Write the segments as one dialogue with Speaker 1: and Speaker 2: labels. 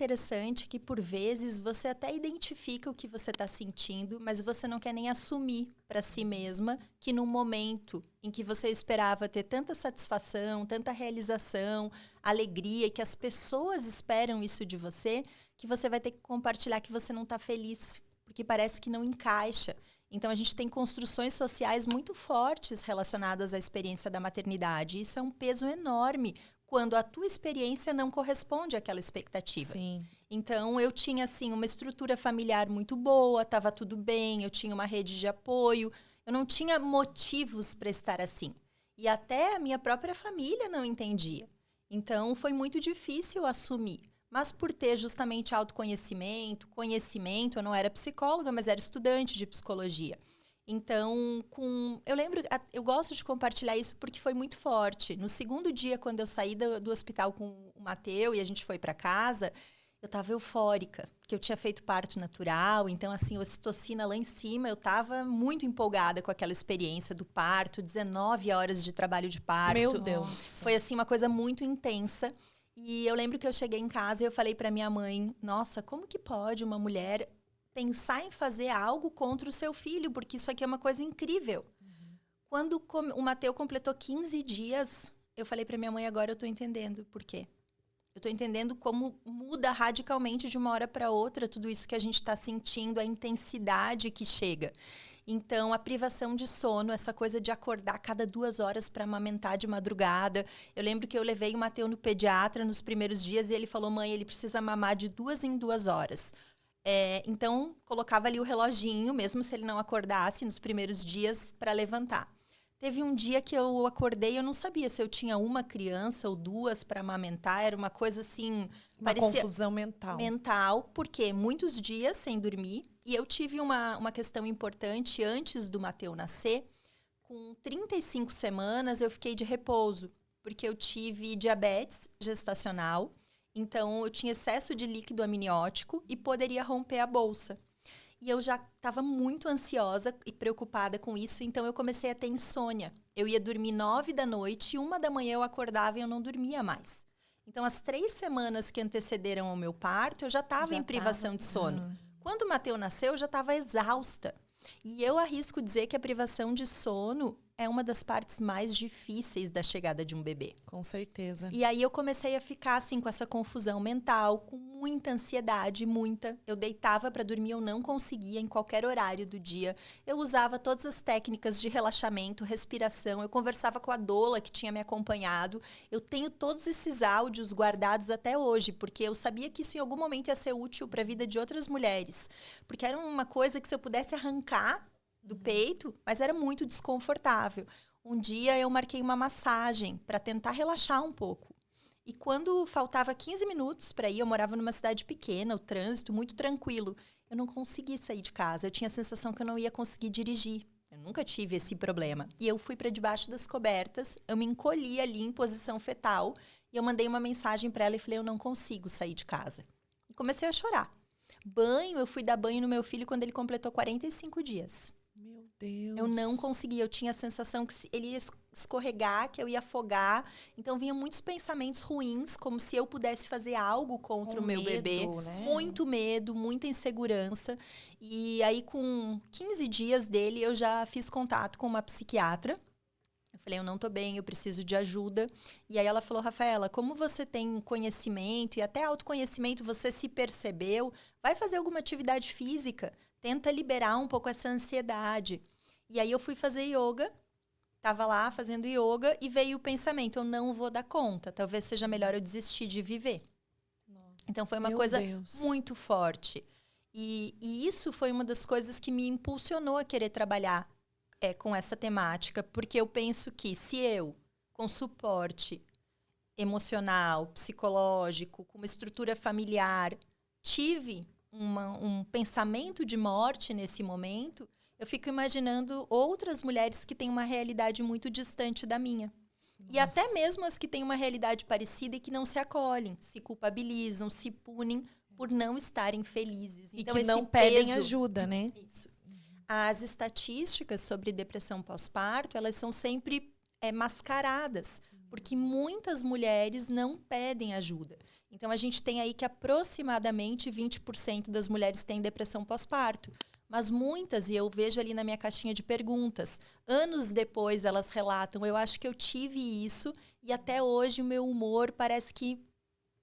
Speaker 1: interessante que, por vezes, você até identifica o que você está sentindo, mas você não quer nem assumir para si mesma que num momento em que você esperava ter tanta satisfação, tanta realização, alegria, e que as pessoas esperam isso de você, que você vai ter que compartilhar que você não está feliz, porque parece que não encaixa. Então, a gente tem construções sociais muito fortes relacionadas à experiência da maternidade. Isso é um peso enorme quando a tua experiência não corresponde àquela expectativa.
Speaker 2: Sim.
Speaker 1: Então, eu tinha, assim, uma estrutura familiar muito boa, estava tudo bem, eu tinha uma rede de apoio, eu não tinha motivos para estar assim. E até a minha própria família não entendia. Então, foi muito difícil assumir. Mas por ter justamente autoconhecimento, conhecimento, eu não era psicóloga, mas era estudante de psicologia. Então, eu gosto de compartilhar isso porque foi muito forte. No segundo dia, quando eu saí do hospital com o Mateu e a gente foi para casa, eu estava eufórica, porque eu tinha feito parto natural. Então, assim, ocitocina lá em cima, eu estava muito empolgada com aquela experiência do parto, 19 horas de trabalho de parto.
Speaker 2: Meu Deus.
Speaker 1: Foi, assim, uma coisa muito intensa. E eu lembro que eu cheguei em casa e eu falei para minha mãe, nossa, como que pode uma mulher pensar em fazer algo contra o seu filho, porque isso aqui é uma coisa incrível. Quando o Mateu completou 15 dias, eu falei para minha mãe, agora eu estou entendendo por quê. Eu estou entendendo como muda radicalmente de uma hora para outra tudo isso que a gente está sentindo, a intensidade que chega. Então, a privação de sono, essa coisa de acordar cada 2 horas para amamentar de madrugada. Eu lembro que eu levei o Mateu no pediatra nos primeiros dias e ele falou, mãe, ele precisa mamar de 2 em 2 horas. Então, colocava ali o reloginho, mesmo se ele não acordasse nos primeiros dias, para levantar. Teve um dia que eu acordei e eu não sabia se eu tinha uma criança ou 2 para amamentar. Era uma coisa assim...
Speaker 2: Uma confusão mental.
Speaker 1: Mental, porque muitos dias sem dormir. E eu tive uma questão importante antes do Mateu nascer. Com 35 semanas, eu fiquei de repouso, porque eu tive diabetes gestacional. Então, eu tinha excesso de líquido amniótico e poderia romper a bolsa. E eu já estava muito ansiosa e preocupada com isso, então eu comecei a ter insônia. Eu ia dormir 9 da noite, 1 da manhã eu acordava e eu não dormia mais. Então, as 3 semanas que antecederam ao meu parto, eu já estava em privação de sono. Quando o Mateu nasceu, eu já estava exausta. E eu arrisco dizer que a privação de sono é uma das partes mais difíceis da chegada de um bebê.
Speaker 2: Com certeza.
Speaker 1: E aí eu comecei a ficar assim com essa confusão mental, com muita ansiedade, muita. Eu deitava para dormir, eu não conseguia em qualquer horário do dia. Eu usava todas as técnicas de relaxamento, respiração. Eu conversava com a doula que tinha me acompanhado. Eu tenho todos esses áudios guardados até hoje, porque eu sabia que isso em algum momento ia ser útil para a vida de outras mulheres. Porque era uma coisa que se eu pudesse arrancar do peito, mas era muito desconfortável. Um dia eu marquei uma massagem para tentar relaxar um pouco. E quando faltava 15 minutos para ir, eu morava numa cidade pequena, o trânsito muito tranquilo. Eu não consegui sair de casa. Eu tinha a sensação que eu não ia conseguir dirigir. Eu nunca tive esse problema. E eu fui para debaixo das cobertas, eu me encolhi ali em posição fetal e eu mandei uma mensagem para ela e falei, eu não consigo sair de casa. E comecei a chorar. Banho, eu fui dar banho no meu filho quando ele completou 45 dias.
Speaker 2: Meu Deus.
Speaker 1: Eu não conseguia, eu tinha a sensação que ele ia escorregar, que eu ia afogar. Então, vinham muitos pensamentos ruins, como se eu pudesse fazer algo contra o meu bebê.
Speaker 2: Né?
Speaker 1: Muito medo, muita insegurança. E aí, com 15 dias dele, eu já fiz contato com uma psiquiatra. Eu falei, eu não tô bem, eu preciso de ajuda. E aí ela falou, Rafaela, como você tem conhecimento e até autoconhecimento, você se percebeu, vai fazer alguma atividade física. Tenta liberar um pouco essa ansiedade. E aí eu fui fazer yoga, estava lá fazendo yoga e veio o pensamento, eu não vou dar conta, talvez seja melhor eu desistir de viver. Nossa, então foi uma coisa muito forte. E isso foi uma das coisas que me impulsionou a querer trabalhar com essa temática, porque eu penso que se eu, com suporte emocional, psicológico, com uma estrutura familiar, tive um pensamento de morte nesse momento, eu fico imaginando outras mulheres que têm uma realidade muito distante da minha. Nossa. E até mesmo as que têm uma realidade parecida e que não se acolhem, se culpabilizam, se punem por não estarem felizes.
Speaker 2: Então, que não pedem ajuda, né?
Speaker 1: Isso. As estatísticas sobre depressão pós-parto, elas são sempre mascaradas, porque muitas mulheres não pedem ajuda. Então, a gente tem aí que aproximadamente 20% das mulheres têm depressão pós-parto. Mas muitas, e eu vejo ali na minha caixinha de perguntas, anos depois elas relatam, eu acho que eu tive isso e até hoje o meu humor parece que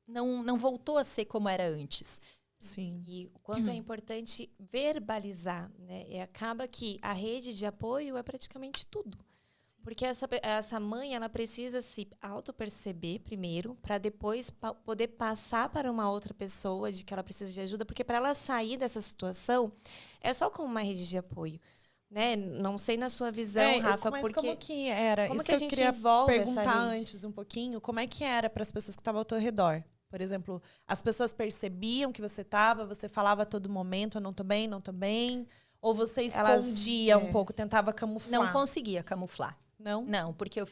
Speaker 1: não voltou a ser como era antes.
Speaker 2: Sim.
Speaker 3: E o quanto é importante verbalizar, né? E acaba que a rede de apoio é praticamente tudo. Porque essa mãe, ela precisa se auto-perceber primeiro, para depois poder passar para uma outra pessoa de que ela precisa de ajuda. Porque para ela sair dessa situação, é só com uma rede de apoio. Né? Não sei na sua visão, Rafa,
Speaker 2: mas
Speaker 3: porque...
Speaker 2: como que era?
Speaker 3: Como
Speaker 2: Isso
Speaker 3: que a
Speaker 2: eu
Speaker 3: gente
Speaker 2: queria
Speaker 3: envolve
Speaker 2: perguntar
Speaker 3: essa rede?
Speaker 2: antes um pouquinho. Como é que era para as pessoas que estavam ao teu redor? Por exemplo, as pessoas percebiam que você falava a todo momento, eu não tô bem, não tô bem. Ou você escondia um pouco, tentava camuflar?
Speaker 1: Não conseguia camuflar.
Speaker 2: Não?
Speaker 1: Não, porque eu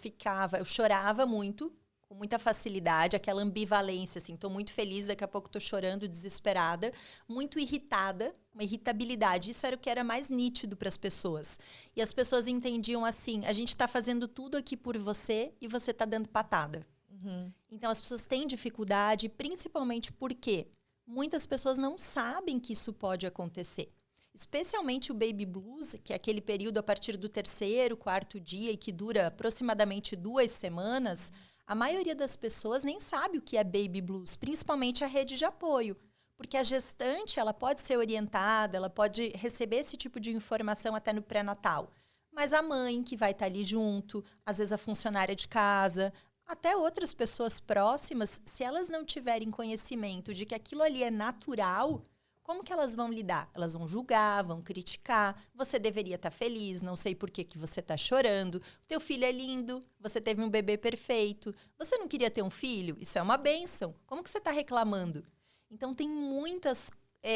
Speaker 1: chorava muito, com muita facilidade, aquela ambivalência, assim, tô muito feliz, daqui a pouco tô chorando, desesperada, muito irritada, uma irritabilidade. Isso era o que era mais nítido para as pessoas. E as pessoas entendiam assim, a gente tá fazendo tudo aqui por você e você tá dando patada.
Speaker 2: Uhum.
Speaker 1: Então, as pessoas têm dificuldade, principalmente porque muitas pessoas não sabem que isso pode acontecer. Especialmente o baby blues, que é aquele período a partir do 3º, 4º dia e que dura aproximadamente 2 semanas, a maioria das pessoas nem sabe o que é baby blues, principalmente a rede de apoio. Porque a gestante, ela pode ser orientada, ela pode receber esse tipo de informação até no pré-natal. Mas a mãe que vai estar ali junto, às vezes a funcionária de casa, até outras pessoas próximas, se elas não tiverem conhecimento de que aquilo ali é natural, como que elas vão lidar? Elas vão julgar, vão criticar. Você deveria estar feliz, não sei por que você está chorando. O teu filho é lindo, você teve um bebê perfeito. Você não queria ter um filho? Isso é uma bênção. Como que você está reclamando? Então, tem muitas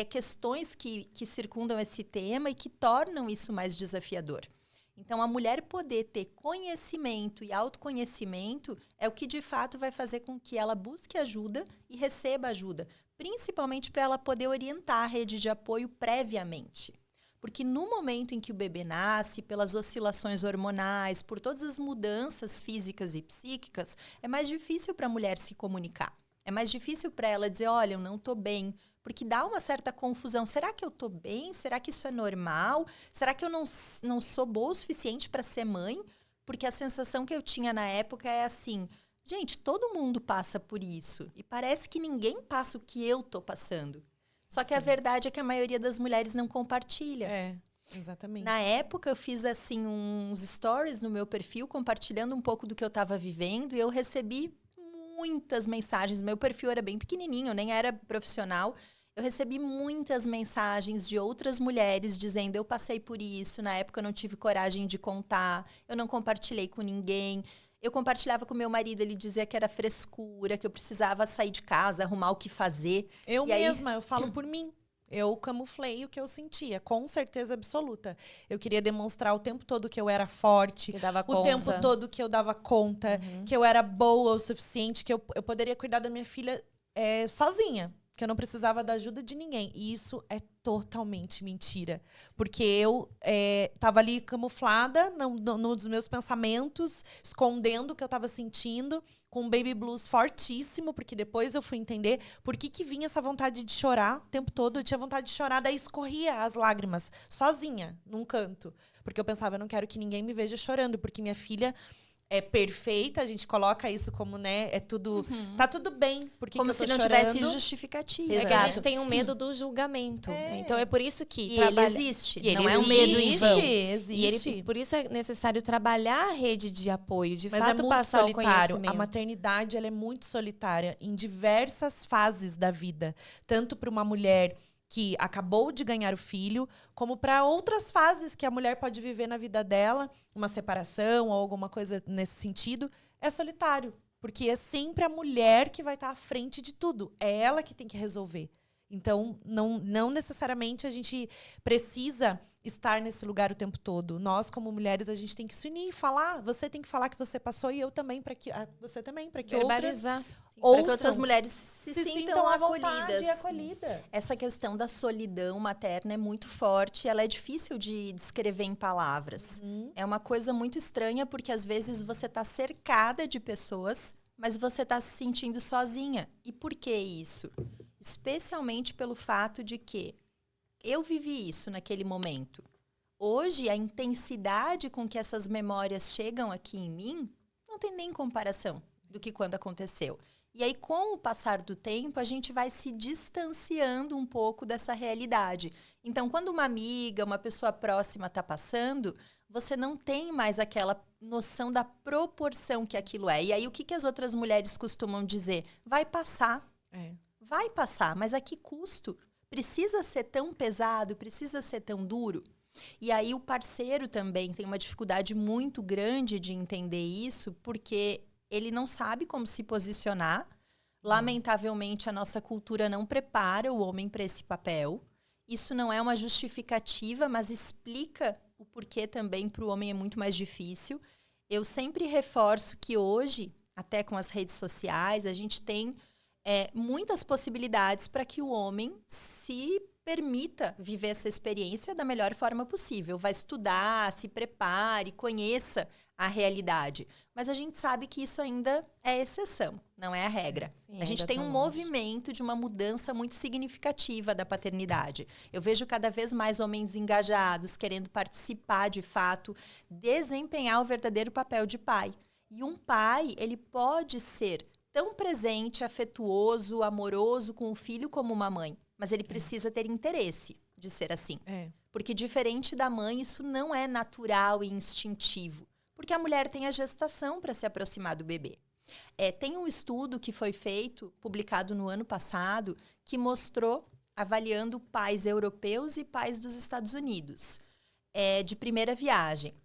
Speaker 1: questões que circundam esse tema e que tornam isso mais desafiador. Então, a mulher poder ter conhecimento e autoconhecimento é o que, de fato, vai fazer com que ela busque ajuda e receba ajuda, principalmente para ela poder orientar a rede de apoio previamente. Porque no momento em que o bebê nasce, pelas oscilações hormonais, por todas as mudanças físicas e psíquicas, é mais difícil para a mulher se comunicar. É mais difícil para ela dizer, olha, eu não estou bem. Porque dá uma certa confusão. Será que eu tô bem? Será que isso é normal? Será que eu não sou boa o suficiente para ser mãe? Porque a sensação que eu tinha na época é assim, gente, todo mundo passa por isso. E parece que ninguém passa o que eu tô passando. Só que a verdade é que a maioria das mulheres não compartilha.
Speaker 2: É, exatamente.
Speaker 1: Na época, eu fiz assim uns stories no meu perfil, compartilhando um pouco do que eu estava vivendo. E eu recebi muitas mensagens. Meu perfil era bem pequenininho, eu nem era profissional. Eu recebi muitas mensagens de outras mulheres dizendo, eu passei por isso, na época eu não tive coragem de contar, eu não compartilhei com ninguém. Eu compartilhava com meu marido, ele dizia que era frescura, que eu precisava sair de casa, arrumar o que fazer.
Speaker 2: Eu mesma, eu falo por mim. Eu camuflei o que eu sentia, com certeza absoluta. Eu queria demonstrar o tempo todo que eu era forte, o tempo todo que eu dava conta, que eu era boa o suficiente, que eu poderia cuidar da minha filha sozinha, que eu não precisava da ajuda de ninguém. E isso é totalmente mentira. Porque eu estava ali camuflada nos meus pensamentos, escondendo o que eu estava sentindo, com um baby blues fortíssimo, porque depois eu fui entender por que vinha essa vontade de chorar o tempo todo. Eu tinha vontade de chorar, daí escorria as lágrimas, sozinha, num canto. Porque eu pensava, eu não quero que ninguém me veja chorando, porque minha filha é perfeita, a gente coloca isso como, né, é tudo, tá tudo bem, porque
Speaker 1: como
Speaker 2: que eu tô
Speaker 1: se não
Speaker 2: chorando.
Speaker 1: tivesse justificativa.
Speaker 3: É que a gente tem um medo do julgamento. Então é por isso que
Speaker 1: ele existe,
Speaker 3: e
Speaker 1: não
Speaker 3: ele
Speaker 1: é um medo em vão.
Speaker 2: Existe.
Speaker 3: E por isso é necessário trabalhar a rede de apoio, de
Speaker 2: Mas
Speaker 3: fato
Speaker 2: é muito
Speaker 3: passar
Speaker 2: solitário.
Speaker 3: o conhecimento.
Speaker 2: A maternidade, ela é muito solitária em diversas fases da vida, tanto para uma mulher que acabou de ganhar o filho, como para outras fases que a mulher pode viver na vida dela, uma separação ou alguma coisa nesse sentido, é solitário. Porque é sempre a mulher que vai estar à frente de tudo. É ela que tem que resolver. Então, não necessariamente a gente precisa estar nesse lugar o tempo todo. Nós, como mulheres, a gente tem que se unir e falar. Você tem que falar que você passou e eu também, para que você também, para que
Speaker 3: verbalizar.
Speaker 1: Para que outras mulheres se sintam
Speaker 2: à
Speaker 1: acolhidas.
Speaker 2: vontade e acolhidas.
Speaker 1: Essa questão da solidão materna é muito forte, ela é difícil de descrever em palavras. É uma coisa muito estranha, porque às vezes você está cercada de pessoas, mas você está se sentindo sozinha. E por que isso? Especialmente pelo fato de que eu vivi isso naquele momento. Hoje, a intensidade com que essas memórias chegam aqui em mim não tem nem comparação do que quando aconteceu. E aí, com o passar do tempo, a gente vai se distanciando um pouco dessa realidade. Então, quando uma amiga, uma pessoa próxima está passando, você não tem mais aquela noção da proporção que aquilo é. E aí, o que as outras mulheres costumam dizer? Vai passar. Vai passar, mas a que custo? Precisa ser tão pesado? Precisa ser tão duro? E aí o parceiro também tem uma dificuldade muito grande de entender isso, porque ele não sabe como se posicionar. Lamentavelmente, a nossa cultura não prepara o homem para esse papel. Isso não é uma justificativa, mas explica o porquê também para o homem é muito mais difícil. Eu sempre reforço que hoje, até com as redes sociais, a gente tem muitas possibilidades para que o homem se permita viver essa experiência da melhor forma possível. Vai estudar, se prepare, conheça a realidade. Mas a gente sabe que isso ainda é exceção, não é a regra.
Speaker 3: Sim,
Speaker 1: a gente tem um movimento de uma mudança muito significativa da paternidade. Eu vejo cada vez mais homens engajados, querendo participar de fato, desempenhar o verdadeiro papel de pai. E um pai, ele pode ser tão presente, afetuoso, amoroso com o filho como uma mãe. Mas ele precisa ter interesse de ser assim. Porque diferente da mãe, isso não é natural e instintivo. Porque a mulher tem a gestação para se aproximar do bebê. Tem um estudo que foi feito, publicado no ano passado, que mostrou, avaliando pais europeus e pais dos Estados Unidos, de primeira viagem.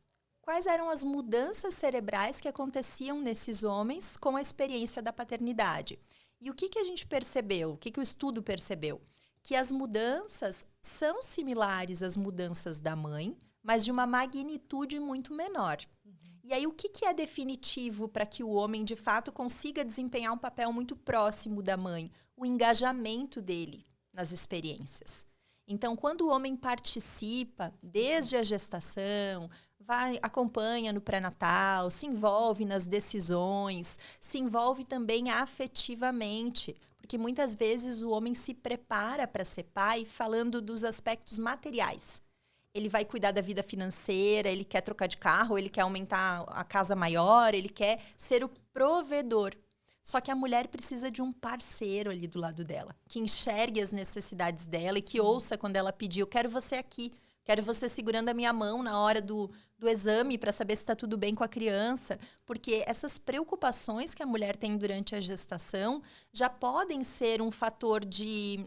Speaker 1: Quais eram as mudanças cerebrais que aconteciam nesses homens com a experiência da paternidade? E o que a gente percebeu? O que o estudo percebeu? Que as mudanças são similares às mudanças da mãe, mas de uma magnitude muito menor. E aí, o que é definitivo para que o homem, de fato, consiga desempenhar um papel muito próximo da mãe? O engajamento dele nas experiências. Então, quando o homem participa desde a gestação, acompanha no pré-natal, se envolve nas decisões, se envolve também afetivamente, porque muitas vezes o homem se prepara para ser pai falando dos aspectos materiais. Ele vai cuidar da vida financeira, ele quer trocar de carro, ele quer aumentar a casa maior, ele quer ser o provedor. Só que a mulher precisa de um parceiro ali do lado dela, que enxergue as necessidades dela e que ouça quando ela pedir, eu quero você aqui, quero você segurando a minha mão na hora do exame para saber se está tudo bem com a criança. Porque essas preocupações que a mulher tem durante a gestação já podem ser um fator de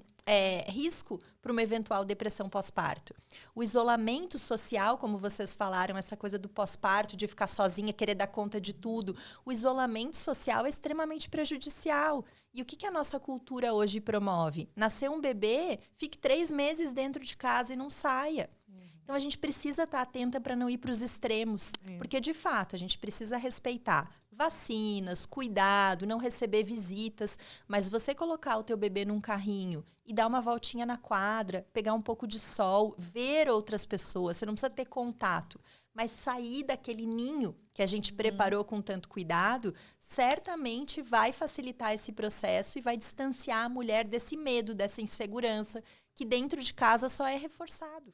Speaker 1: risco para uma eventual depressão pós-parto. O isolamento social, como vocês falaram, essa coisa do pós-parto, de ficar sozinha, querer dar conta de tudo, o isolamento social é extremamente prejudicial. E o que a nossa cultura hoje promove? Nasceu um bebê, fique 3 meses dentro de casa e não saia. Então, a gente precisa estar atenta para não ir para os extremos. Porque, de fato, a gente precisa respeitar vacinas, cuidado, não receber visitas. Mas você colocar o teu bebê num carrinho e dar uma voltinha na quadra, pegar um pouco de sol, ver outras pessoas, você não precisa ter contato. Mas sair daquele ninho que a gente preparou com tanto cuidado, certamente vai facilitar esse processo e vai distanciar a mulher desse medo, dessa insegurança, que dentro de casa só é reforçado.